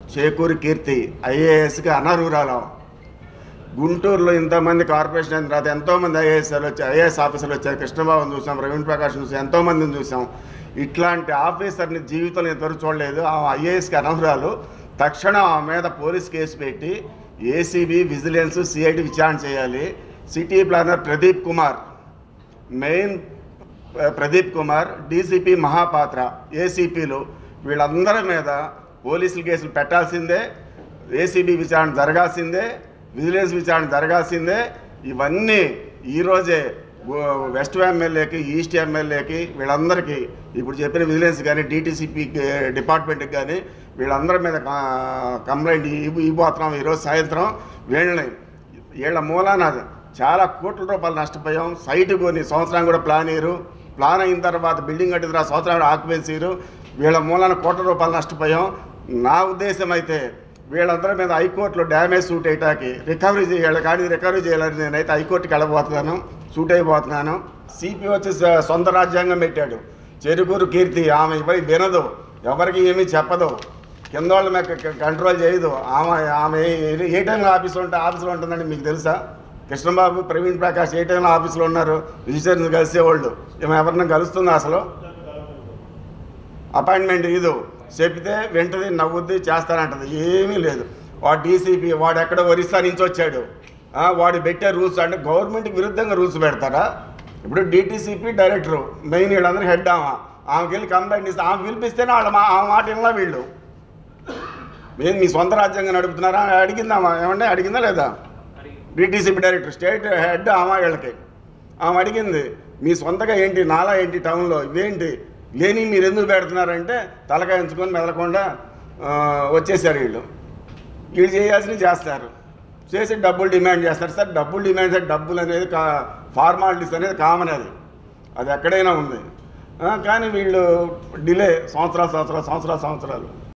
చేకూరి కీర్తి ఐఏఎస్కి అనర్హురాలం. గుంటూరులో ఇంతమంది కార్పొరేషన్ అయిన తర్వాత ఎంతోమంది ఐఏఎస్ ఆఫీసర్లు వచ్చారు. కృష్ణబాబుని చూసాం, ప్రవీణ్ ప్రకాష్ చూసాం, ఎంతోమందిని చూసాం. ఇట్లాంటి ఆఫీసర్ని జీవితంలో ఇంతవరకు చూడలేదు. ఆ ఐఏఎస్కి అనర్హురాలు. తక్షణం ఆ మీద పోలీస్ కేసు పెట్టి ఏసీబీ, విజిలెన్స్, సిఐడి విచారణ చేయాలి. City planner Pradeep Kumar, main Pradeep Kumar, DCP Mahapatra, ఏసీపీలు వీళ్ళందరి మీద పోలీసులు కేసులు పెట్టాల్సిందే. ఏసీబీ విచారణ జరగాల్సిందే, విజిలెన్స్ విచారణ జరగాల్సిందే. ఇవన్నీ ఈరోజే వెస్ట్ ఎమ్మెల్యేకి, ఈస్ట్ ఎమ్మెల్యేకి, వీళ్ళందరికీ ఇప్పుడు చెప్పిన విజిలెన్స్ కానీ, డీటీసీపీ డిపార్ట్మెంట్కి కానీ వీళ్ళందరి మీద కంప్లైంట్ ఇవ్వబోతున్నాం ఈరోజు సాయంత్రం. వీళ్ళ మూలాన చాలా కోట్ల రూపాయలు నష్టపోయాం. సైటు కొని సంవత్సరం కూడా ప్లాన్ అయిన తర్వాత బిల్డింగ్ కట్టిన తర్వాత సంవత్సరం ఆక్యుపెన్సీ వీళ్ళ మూలాన కోట్ల రూపాయలు నష్టపోయాం. నా ఉద్దేశం అయితే వీళ్ళందరి మీద హైకోర్టులో డ్యామేజ్ సూట్ అయ్యాకి రికవరీ చేయాలి. కానీ రికవరీ చేయాలని నేనైతే హైకోర్టుకి వెళ్ళబోతున్నాను, సూట్ అయిపోతున్నాను. సిపి వచ్చి సొంత రాజ్యాంగం పెట్టాడు. చెరుకూరు కీర్తి ఆమె ఇవ్వని వినదు, ఎవరికి ఏమీ చెప్పదు, కింద వాళ్ళ మీద కంట్రోల్ చేయదు. ఆమె ఏ టైంలో ఆఫీసులో ఉంటుందండి మీకు తెలుసా? కృష్ణబాబు, ప్రవీణ్ ప్రకాష్ ఏ టైంలో ఆఫీసులో ఉన్నారు? రిజిస్టర్ని కలిసేవాళ్ళు. ఏమో ఎవరిని కలుస్తుందా? అసలు అపాయింట్మెంట్ ఇది చెప్తే వెంటనే నవ్వుద్ది, చేస్తానంటది. ఏమీ లేదు. వాడు డీసీపీ, వాడు ఎక్కడో ఒరిస్సా నుంచి వచ్చాడు. వాడు పెట్టే రూల్స్ అంటే గవర్నమెంట్కి విరుద్ధంగా రూల్స్ పెడతారా? ఇప్పుడు డీటీసీపీ డైరెక్టరు, మెయిన్ వీళ్ళందరూ హెడ్. ఆమెకి వెళ్ళి కంప్లైంట్ ఇస్తే ఆమె పిలిపిస్తేనే ఆ మాట వినలా వీళ్ళు. మేము మీ సొంత రాజ్యాంగం నడుపుతున్నారా అడిగిందామా? ఏమంటే అడిగిందా లేదా? డీటీసీపీ డైరెక్టర్, స్టేట్ హెడ్ వీళ్ళకి. ఆమె అడిగింది, మీ సొంతగా ఏంటి, నాలా ఏంటి, టౌన్లో ఇవేంటి లేని మీరు ఎందుకు పెడుతున్నారంటే తలకాయ ఉంచుకొని మెదలకుండా వచ్చేసారు వీళ్ళు. చేయాల్సినవి చేస్తారు, చేసి డబ్బులు డిమాండ్ చేస్తారు. సార్ డబ్బులు డిమాండ్ చేస్తే డబ్బులు అనేది ఫార్మాలిటీస్ అనేది కామన్, అది ఎక్కడైనా ఉంది. కానీ వీళ్ళు డిలే సంవత్సరాలు.